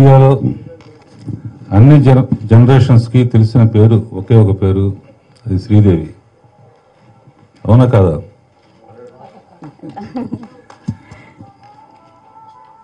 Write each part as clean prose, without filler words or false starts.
ఇండియాలో అన్ని జనరేషన్స్కి తెలిసిన పేరు ఒకే ఒక పేరు, అది శ్రీదేవి. అవునా కాదా?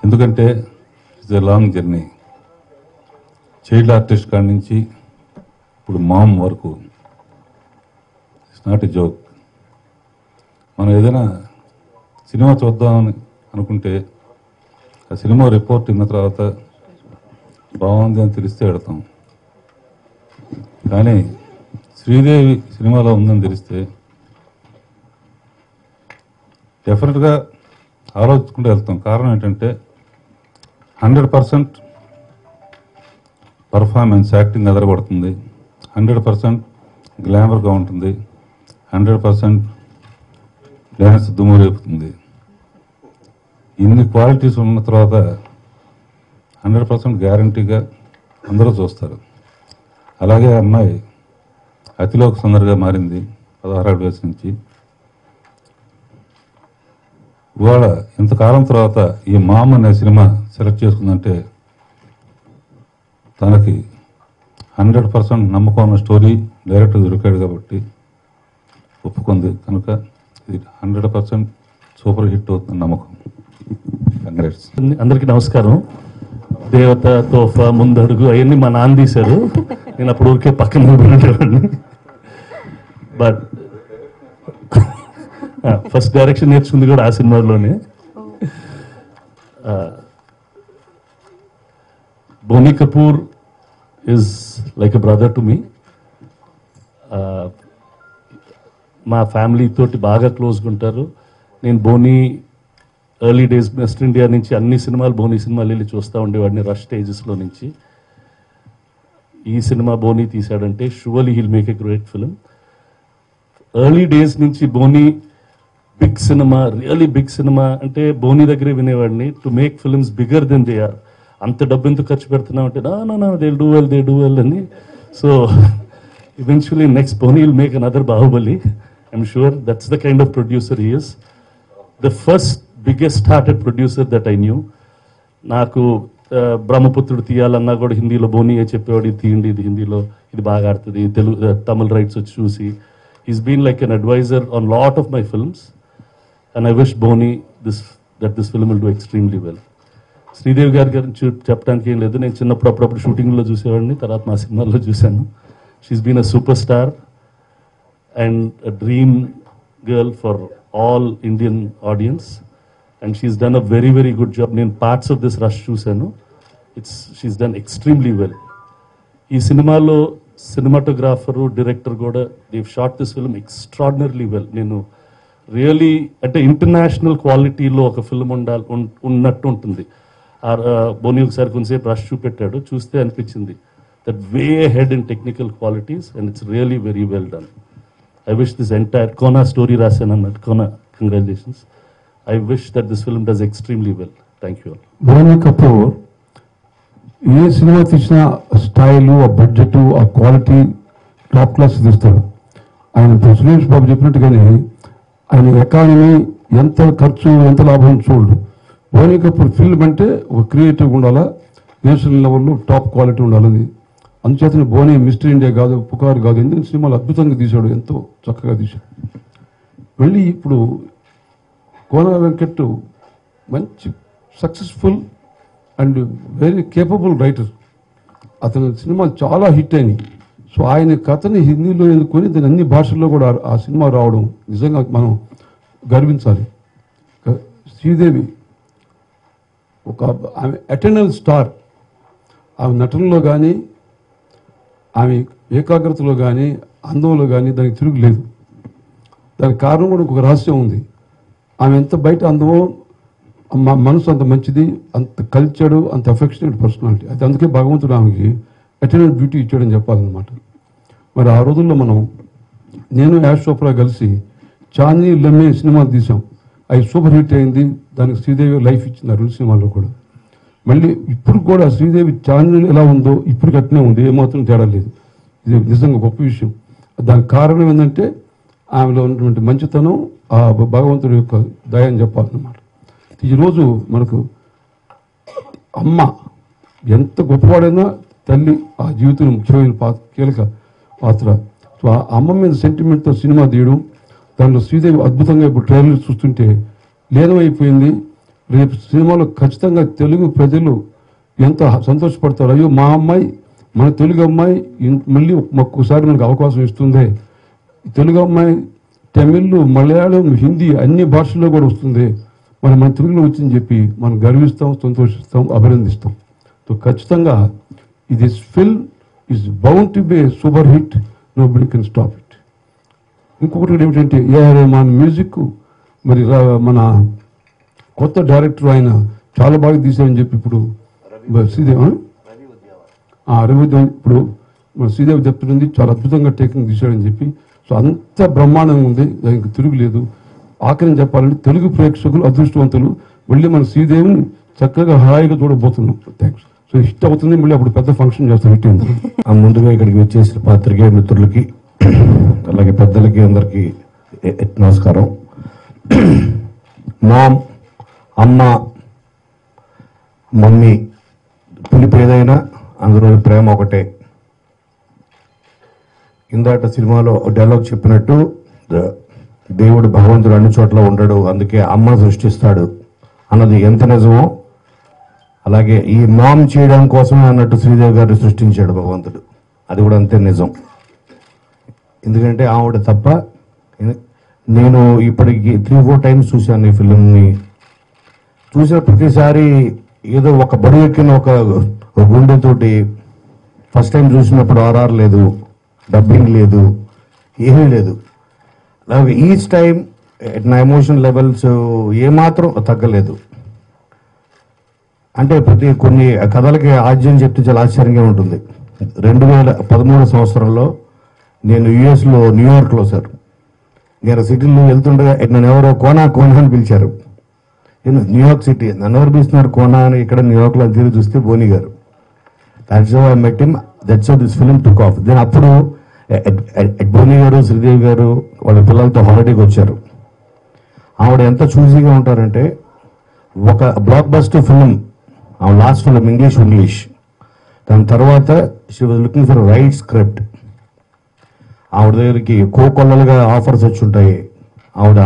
ఎందుకంటే it's a long journey. Child artist కాడి నుంచి ఇప్పుడు మామ్ వరకు. It's not a joke. మనం ఏదైనా సినిమా చూద్దామని అనుకుంటే ఆ సినిమా రిపోర్ట్ విన్న తర్వాత బాగుంది అని తెలిస్తే వెడతాం. కానీ శ్రీదేవి సినిమాలో ఉందని తెలిస్తే డెఫినెట్గా ఆలోచించుకుంటూ వెళ్తాం. కారణం ఏంటంటే 100% పర్ఫార్మెన్స్, యాక్టింగ్ ఎదరగొడుతుంది, 100% గ్లామర్గా ఉంటుంది, 100% డ్యాన్స్ దుమ్ము రేపుతుంది. ఇన్ని క్వాలిటీస్ ఉన్న తర్వాత 100% గ్యారంటీగా అందరూ చూస్తారు. అలాగే అమ్మాయి అతిలోక సుందరిగా మారింది 16 వయసు నుంచి. ఇవాళ ఇంతకాలం తర్వాత ఈ మామ్ అనే సినిమా సెలెక్ట్ చేసుకుందంటే తనకి 100% నమ్మకం ఉన్న స్టోరీ డైరెక్టర్ దొరికాడు కాబట్టి ఒప్పుకుంది. కనుక ఇది 100% సూపర్ హిట్ అవుతుంది నమ్మకం. కంగ్రాట్స్. అందరికీ నమస్కారం. దేవత, తోఫా, ముందడుగు అవన్నీ మా నాన్న తీశారు. నేను అప్పుడు ఊరికే పక్కన ఉండేవాడిని. బట్ ఫస్ట్ డైరెక్షన్ నేర్చుకుంది కూడా ఆ సినిమాలోనే. Boney Kapoor is like a brother to me. మా ఫ్యామిలీ తోటి బాగా క్లోజ్గా ఉంటారు. నేను Boney early days west India నుంచి అన్ని సినిమాలు, బోనీ సినిమాలు వెళ్ళి చూస్తూ ఉండేవాడిని రష్ స్టేజెస్లో నుంచి. ఈ సినిమా బోనీ తీశాడంటే surely he'll make a great film. Early days నుంచి బోనీ బిగ్ సినిమా, రియలీ బిగ్ సినిమా అంటే బోనీ దగ్గరే వినేవాడిని. To make films bigger than they are. అంత డబ్బు ఎందుకు ఖర్చు పెడుతున్నాం అంటే నా దే డూ వెల్ అని. So eventually next Boni will make another Bahubali. I'm sure that's the kind of producer he is. The first biggest hearted producer that I knew. నాకు బ్రహ్మపుత్రుడు తీయాలన్నా కూడా హిందీలో బోనీయే చెప్పేవాడు, ఇది తీయండి, ఇది హిందీలో, ఇది బాగా ఆడుతుంది, తెలుగు తమిళ రైట్స్ వచ్చి చూసి. He's been like an advisor on lot of my films and I wish Boni that this film will do extremely well. Sridevi గారి గురించి చెప్పడానికి ఏం లేదు. నేను చిన్నప్పుడు అప్పుడప్పుడు షూటింగ్లో చూసేవాడిని, తర్వాత మా సినిమాల్లో చూశాను. She's been a superstar and a dream girl for all Indian audience, and she's done a very, very good job. In parts of this rush chusanu, she's done extremely well. Ee cinemalo cinematographer, director goda, they've shot this film extraordinarily well. Nenu really at an international quality lo oka film unnattu untundi. Boni okasari konsepu rush chupettadu, chuste anpichindi that way ahead in technical qualities, and it's really very well done. I wish this entire Kona story rasanannat, Kona, congratulations. I wish that this film does extremely well. Thank you all. Boni Kapoor, A cinema తీసిన style, ఆ budget, ఆ quality top class తీస్తాడు. ఆయన సురేష్ బాబు చెప్పినట్టుగానే ఆయన economy ఎంత ఖర్చు ఎంత లాభం చూడు. బోనీ కపూర్ ఫిల్మ్ అంటే ఒక క్రియేటివ్ ఉండాలా, నేషనల్ లెవెల్లో టాప్ క్వాలిటీ ఉండాలని. అందుచేతనే బోనీ మిస్టర్ ఇండియా కాదు, పుకారు కాదు, ఎందుకంటే సినిమాలు అద్భుతంగా తీశాడు, ఎంతో చక్కగా తీశాడు. వెళ్ళి ఇప్పుడు కోన వెంకట్ మంచి successful and very capable writer. అతని సినిమాలు చాలా హిట్ అయినాయి. సో ఆయన కథని హిందీలో ఎన్నుకొని దాని అన్ని భాషల్లో కూడా ఆ సినిమా రావడం నిజంగా మనం గర్వించాలి. శ్రీదేవి ఒక ఆమె ఎటర్నల్ స్టార్. ఆమె నటనలో కానీ, ఆమె ఏకాగ్రతలో కానీ, అందంలో కానీ దానికి తిరుగులేదు. దానికి కారణం కూడా ఇంకొక రహస్యం ఉంది. ఆమె ఎంత బయట అందమో మనసు అంత మంచిది, అంత కల్చర్డ్, అంత అఫెక్షనేట్ పర్సనాలిటీ. అది అందుకే భగవంతుడు ఆమెకి ఎటర్నల్ బ్యూటీ ఇచ్చాడని చెప్పాలన్నమాట. మరి ఆ రోజుల్లో నేను యాష్ చోప్రా కలిసి చాందీ లమ్మే సినిమాలు తీసాం. అవి సూపర్ హిట్ అయింది. దానికి శ్రీదేవి లైఫ్ ఇచ్చింది ఆ రెండు సినిమాల్లో కూడా. మళ్ళీ ఇప్పుడు కూడా శ్రీదేవి చాందీ ఎలా ఉందో ఇప్పుడు అట్నే ఉంది, ఏమాత్రం తేడా లేదు. ఇది నిజంగా గొప్ప విషయం. దానికి కారణం ఏంటంటే ఆమెలో ఉన్నటువంటి మంచితనం, ఆ భగవంతుడి యొక్క దయ అని చెప్పాలన్నమాట. ఈరోజు మనకు ఎంత గొప్పవాడైనా తల్లి ఆ జీవితంలో ముఖ్యమైన కీలక పాత్ర. సో ఆ అమ్మ మీద సెంటిమెంట్తో సినిమా తీయడం, దాంట్లో శ్రీదేవి అద్భుతంగా ఇప్పుడు ట్రైలర్ చూస్తుంటే లీనమైపోయింది. రేపు సినిమాలో ఖచ్చితంగా తెలుగు ప్రజలు ఎంత సంతోషపడతారు. అయ్యో మా అమ్మాయి, మన తెలుగు అమ్మాయి మళ్ళీ ఒక్కోసారి మనకు అవకాశం ఇస్తుంది. తెలుగు అమ్మాయి తమిళ్, మలయాళం, హిందీ అన్ని భాషల్లో కూడా వస్తుంది, మరి మన తెలుగులో వచ్చిందని చెప్పి మనం గర్విస్తాం, సంతోషిస్తాం, అభినందిస్తాం. సో ఖచ్చితంగా ఇది film is bound to be super hit, nobody can stop it. ఇంకొకటి ఏమిటంటే ఏఆర్ రెహమాన్ మ్యూజిక్, మరి మన కొత్త డైరెక్టర్ ఆయన చాలా బాగా తీశారని చెప్పి ఇప్పుడు శ్రీదేవి ఇప్పుడు మన శ్రీదేవి చెప్తుంది, చాలా అద్భుతంగా టేకింగ్ తీశాడని చెప్పి. సో అంత బ్రహ్మాండంగా ఉంది, దానికి తిరుగులేదు. ఆఖరిని చెప్పాలంటే తెలుగు ప్రేక్షకులు అదృష్టవంతులు, మళ్ళీ మన శ్రీదేవిని చక్కగా హాయిగా చూడబోతున్నాం. థ్యాంక్స్. సో హిట్ అవుతుంది, మళ్ళీ అప్పుడు పెద్ద ఫంక్షన్ చేస్తాం. హిట్ అయింది. ముందుగా ఇక్కడికి వచ్చేసిన పాత్రికేయ మిత్రులకి, అలాగే పెద్దలకి అందరికీ నమస్కారం. మామ్, అమ్మ, మమ్మీ పిలుపు ఏదైనా అందులో ప్రేమ ఒకటే. ఇందాట సినిమాలో డైలాగ్ చెప్పినట్టు దేవుడు భగవంతుడు అన్ని చోట్ల ఉండడు, అందుకే అమ్మ సృష్టిస్తాడు అన్నది ఎంత నిజమో, అలాగే ఈ మామ్ చేయడం కోసమే అన్నట్టు శ్రీదేవి గారిని సృష్టించాడు భగవంతుడు, అది కూడా అంతే నిజం. ఎందుకంటే ఆవిడ తప్ప, నేను ఇప్పటికి 3-4 టైమ్స్ చూశాను ఈ ఫిలింని. చూసిన ప్రతిసారి ఏదో ఒక బడి ఎక్కిన ఒక గుండెతోటి, ఫస్ట్ టైం చూసినప్పుడు ఆర్ఆర్ లేదు, డబ్బింగ్ లేదు, ఏమీ లేదు. అలాగే ఈచ్ టైం నా ఎమోషన్ లెవెల్స్ ఏమాత్రం తగ్గలేదు. అంటే కొన్ని కథలకి ఆద్యం చెప్తే చాలా ఆశ్చర్యంగా ఉంటుంది. 2013 సంవత్సరంలో నేను యుఎస్లో న్యూయార్క్లో సార్, నేను సిటీలో వెళ్తుండగా నన్ను ఎవరో కోనా అని పిలిచారు. న్యూయార్క్ సిటీ నన్ను ఎవరు పిలుస్తున్నారు కోనా అని, ఇక్కడ న్యూయార్క్లో తిరిగి చూస్తే Boney garu. That's how I met him, that's how this film took off. Then అప్పుడు బోని గారు, శ్రీదేవి గారు వాళ్ళ పిల్లలతో హాలిడేకి వచ్చారు. ఆవిడ ఎంత చూజీగా ఉంటారంటే, ఒక బ్లాక్ బస్టర్ ఫిలిం, ఆవిడ లాస్ట్ ఫిలిం ఇంగ్లీష్, దాని తర్వాత she was looking for right script. ఆవిడ దగ్గరికి కోకొల్లలుగా ఆఫర్స్ వచ్చి ఉంటాయి. ఆవిడ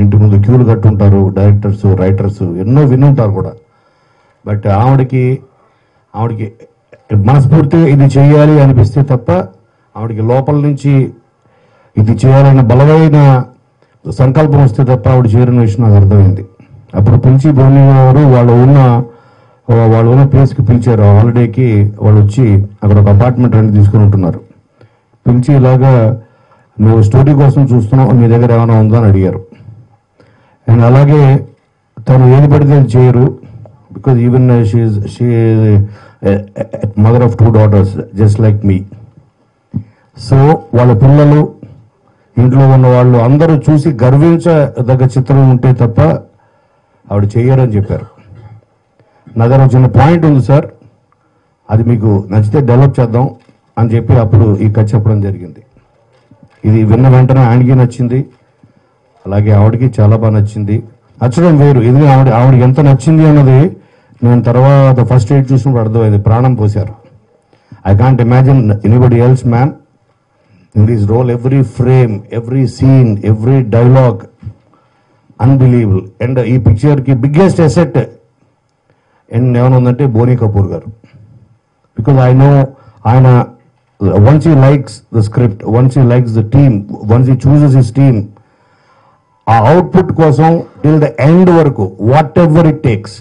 ఇంటి ముందు క్యూలు కట్టుంటారు డైరెక్టర్స్, రైటర్స్, ఎన్నో వినుంటారు కూడా. బట్ ఆవిడకి మనస్ఫూర్తిగా ఇది చేయాలి అనిపిస్తే తప్ప, ఆవిడకి లోపల నుంచి ఇది చేయాలన్న బలమైన సంకల్పం వస్తే తప్ప ఆవిడ చేరిన విషయం నాకు అర్థమైంది. అప్పుడు పిలిచి బోని గారు వాళ్ళు ఉన్న ప్లేస్కి పిలిచారు. హాలిడేకి వాళ్ళు వచ్చి అక్కడ ఒక అపార్ట్మెంట్ రెంట్ తీసుకుని ఉంటున్నారు. పిలిచి ఇలాగా నువ్వు స్టోరీ కోసం చూస్తున్నావు, నీ దగ్గర ఏమైనా ఉందా అని అడిగారు. అండ్ అలాగే తను ఏది పడితే అది చేయరు, because even she mother of 2 daughters just like me. So వాళ్ళ పిల్లలు, ఇంట్లో ఉన్న వాళ్ళు అందరూ చూసి గర్వించదగ్గ చిత్రం ఉంటే తప్ప ఆవిడ చెయ్యరని చెప్పారు. నా దగ్గర చిన్న పాయింట్ ఉంది సార్, అది మీకు నచ్చితే డెవలప్ చేద్దాం అని చెప్పి అప్పుడు ఈ కథ చెప్పడం జరిగింది. ఇది విన్న వెంటనే ఆయనకి నచ్చింది, అలాగే ఆవిడకి చాలా బాగా నచ్చింది. నచ్చడం వేరు, ఇది ఆవిడకి ఎంత నచ్చింది అన్నది నేను తర్వాత ఫస్ట్ ఎయిడ్ చూసినప్పుడు అర్థమైంది. ప్రాణం పోశారు. I can't imagine anybody else man in this role. Every frame, every scene, every dialogue unbelievable. And ఈ పిక్చర్కి బిగ్గెస్ట్ ఎసెట్ ఏమైనా ఉందంటే Boney Kapoor garu. Because I know ఆయన once he likes the script, once he likes the team, once he chooses his team, ఆ output కోసం till the end వరకు whatever it takes.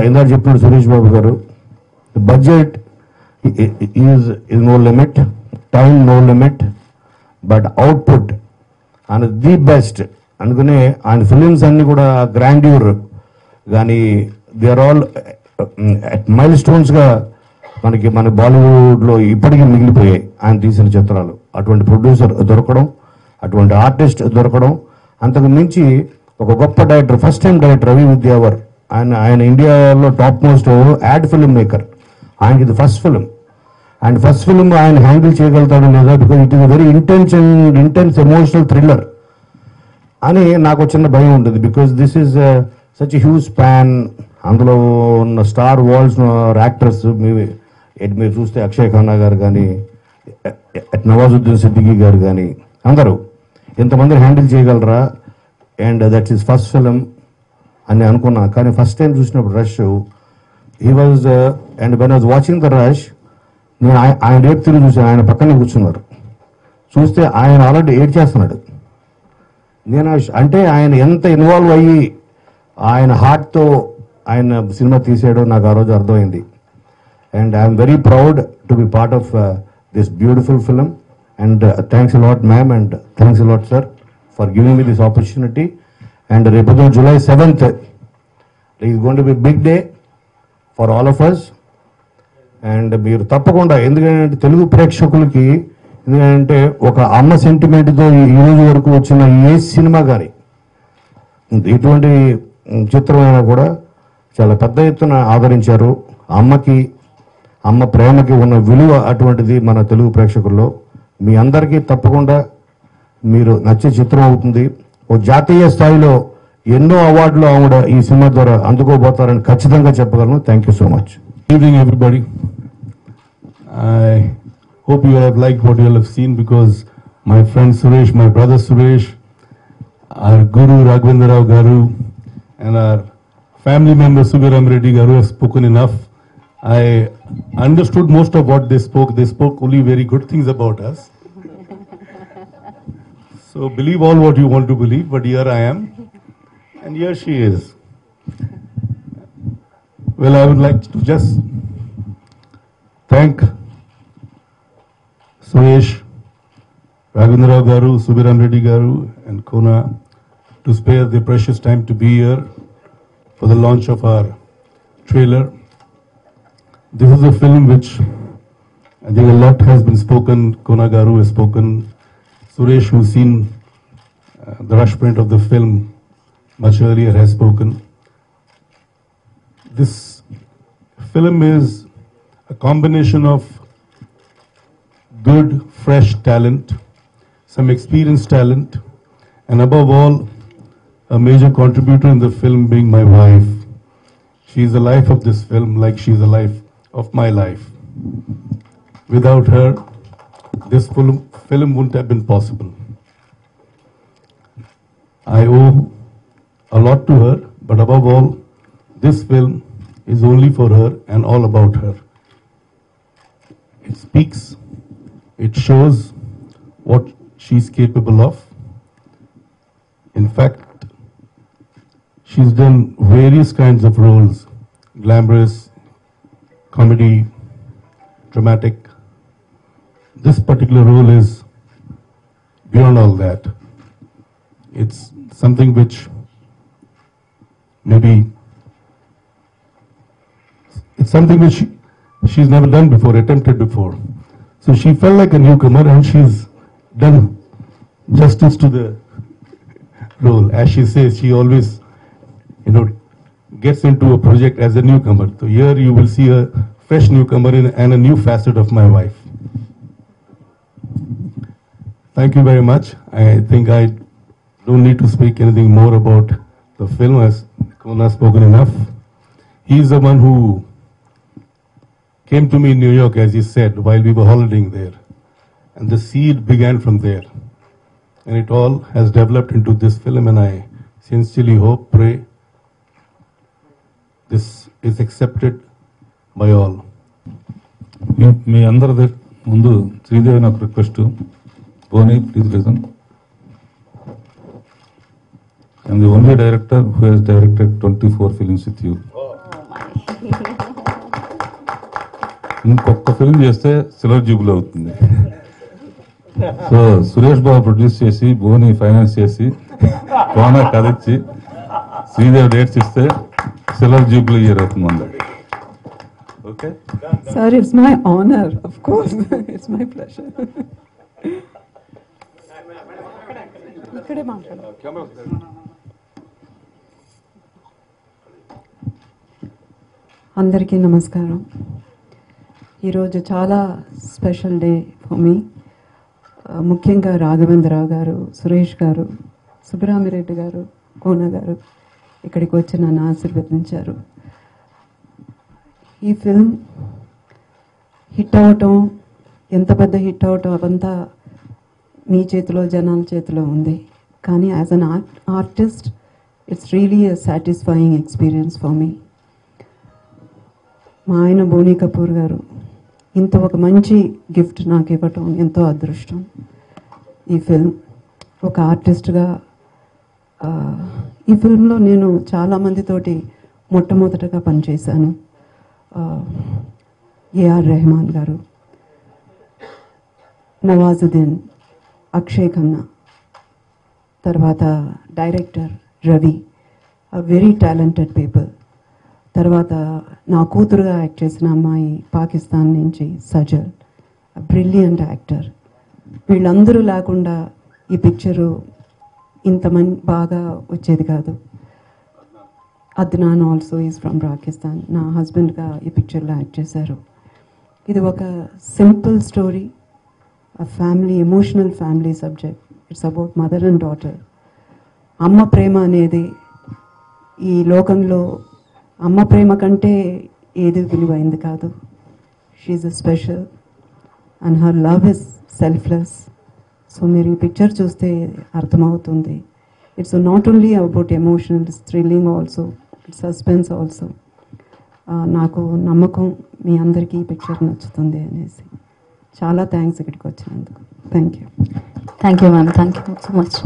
ఇందా చెప్పినట్టు సురేష్ బాబు గారు, budget is no limit, time no limit, but output and the best. అందుకనే ఆయన films అన్ని కూడా గ్రాండ్యూర్ కానీ దే ఆర్ ఆల్ మైల్ స్టోన్స్గా మన బాలీవుడ్లో ఇప్పటికీ మిగిలిపోయాయి ఆయన తీసిన చిత్రాలు. అటువంటి ప్రొడ్యూసర్ దొరకడం, అటువంటి ఆర్టిస్ట్ దొరకడం, అంతకు మించి ఒక గొప్ప director, first time director Ravi Vidyavar. ఆయన ఇండియాలో top most ad film maker. ఆయనకి ఇది first film. And first film ఆయన హ్యాండిల్ చేయగలుగుతాడు లేదా, because it is very intense emotional thriller అని నాకు చిన్న భయం ఉంటుంది. Because this is such huge span, అందులో ఉన్న స్టార్ వాల్స్ యాక్టర్స్ మీరు చూస్తే అక్షయ్ ఖన్నా గారు కానీ, నవాజుద్దీన్ సిద్దికీ గారు కానీ, అందరూ ఇంతమంది హ్యాండిల్ చేయగలరా? And that's his first film అని అనుకున్నా. కానీ ఫస్ట్ టైం చూసినప్పుడు rush he was and when was watching the rush, నేను ఆయన రేపు తిరిగి చూసాను. ఆయన పక్కనే కూర్చున్నారు. చూస్తే ఆయన ఆల్రెడీ ఏడ్ చేస్తున్నాడు. నేను అంటే ఆయన ఎంత ఇన్వాల్వ్ అయ్యి ఆయన హార్ట్తో ఆయన సినిమా తీసాడో నాకు ఆ రోజు అర్థమైంది. And I'm very proud to be part of this beautiful film. And thanks a lot ma'am and thanks a lot sir for giving me this opportunity. And రేపు July 7th is going to be big day for all of us. And మీరు తప్పకుండా, ఎందుకంటే తెలుగు ప్రేక్షకులకి, ఎందుకంటే ఒక అమ్మ సెంటిమెంట్తో ఈ రోజు వరకు వచ్చిన ఏ సినిమా కానీ ఇటువంటి చిత్రమైనా కూడా చాలా పెద్ద ఎత్తున ఆదరించారు. అమ్మ ప్రేమకి ఉన్న విలువ అటువంటిది మన తెలుగు ప్రేక్షకుల్లో. మీ అందరికీ తప్పకుండా మీరు నచ్చే చిత్రం అవుతుంది. ఓ జాతీయ స్థాయిలో ఎన్నో అవార్డులు ఆవిడ ఈ సినిమా ద్వారా అందుకోబోతారని ఖచ్చితంగా చెప్పగలను. Thank you so much. Good evening, everybody. I hope you have liked what you all have seen, because my friend Suresh, my brother Suresh, our Guru Raghavendra Rao Garu, and our family member Subiram Reddy Garu have spoken enough. I understood most of what they spoke. They spoke only very good things about us. So believe all what you want to believe, but here I am, and here she is. Well, I would like to just thank Suresh, Raghavendra Rao Garu, Subiram Reddy Garu, and Kona to spare their precious time to be here for the launch of our trailer. This is a film which I think a lot has been spoken. Kona Garu has spoken. Suresh, who's seen the rush print of the film much earlier, has spoken. This film is a combination of good, fresh talent, some experienced talent, and above all, a major contributor in the film being my wife. She is the life of this film, like she is the life of my life. Without her, this film wouldn't have been possible. I owe a lot to her, but above all, this film is only for her and all about her. It speaks, it shows what she's capable of. In fact, she's done various kinds of roles: glamorous, comedy, dramatic. This particular role is beyond all that. It's something which maybe it's something which she's never done before, attempted before. So she felt like a newcomer, and she's done justice to the role. As she says, she always, gets into a project as a newcomer. So here you will see a fresh newcomer and a new facet of my wife. Thank you very much. I think I don't need to speak anything more about the film, as Kona has spoken enough. He is the one who came to me in New York, as he said, while we were holidaying there. And the seed began from there. And it all has developed into this film, and I sincerely hope, pray, this is accepted by all. మీ అందరి ముందు శ్రీదేవి నాకు request. Boni, please listen. I'm the only director who has directed 24 films with you. ఇంకొక film చేస్తే silver జూబుల్ అవుతుంది. So Suresh Babu produce చేసి, బోని finance చేసి, కోనా కథ ఇచ్చి, శ్రీదేవి డేట్స్ ఇస్తే సిల్వర్ జూబుల్ ఇయర్ అవుతుంది అందరికి. Okay sir, it's my honour, of course, it's my pleasure. ఇక్కడే మాట్లాడు. అందరికీ నమస్కారం. ఈరోజు చాలా స్పెషల్ డే ఫర్ మీ. ముఖ్యంగా రాఘవేంద్రరావు గారు, సురేష్ గారు, సుబ్బరామిరెడ్డి గారు, కోన గారు ఇక్కడికి వచ్చి నన్ను ఆశీర్వదించారు. ఈ ఫిల్మ్ హిట్ అవటం, ఎంత పెద్ద హిట్ అవటం అవంతా మీ చేతిలో, జనాల చేతిలో ఉంది. కానీ as an artist it's really a satisfying experience for me. మా ఆయన బోనీ కపూర్ గారు ఇంత ఒక మంచి గిఫ్ట్ నాకు ఇవ్వటం ఎంతో అదృష్టం. ఈ ఫిల్మ్ ఒక ఆర్టిస్ట్గా ఈ ఫిల్మ్లో నేను చాలామందితోటి మొట్టమొదటగా పనిచేశాను. ఏఆర్ రెహమాన్ గారు, నవాజుద్దీన్, అక్షయ్ ఖన్నా, తర్వాత director Ravi, very talented people. తర్వాత నా కూతురుగా యాక్ట్ చేసిన అమ్మాయి పాకిస్తాన్ నుంచి సజల్, బ్రిలియంట్ యాక్టర్. వీళ్ళందరూ లేకుండా ఈ పిక్చరు ఇంతమంది బాగా వచ్చేది కాదు. Adnan also is from Pakistan, నా హస్బెండ్గా ఈ పిక్చర్లో యాక్ట్ చేశారు. ఇది ఒక simple story, family, emotional family subject. It's about mother and daughter. అమ్మ ప్రేమ అనేది ఈ లోకంలో అమ్మ ప్రేమ కంటే ఏది విలువైంది కాదు. She's a special and her love is selfless. So మీరు ఈ పిక్చర్ చూస్తే అర్థమవుతుంది. It's not only about emotional, it's thrilling also, it's suspense also. నాకు నమ్మకం మీ అందరికీ ఈ పిక్చర్ నచ్చుతుంది అనేసి. చాలా థ్యాంక్స్ ఇక్కడికి వచ్చినందుకు. Thank you. Thank you ma'am, thank you so much.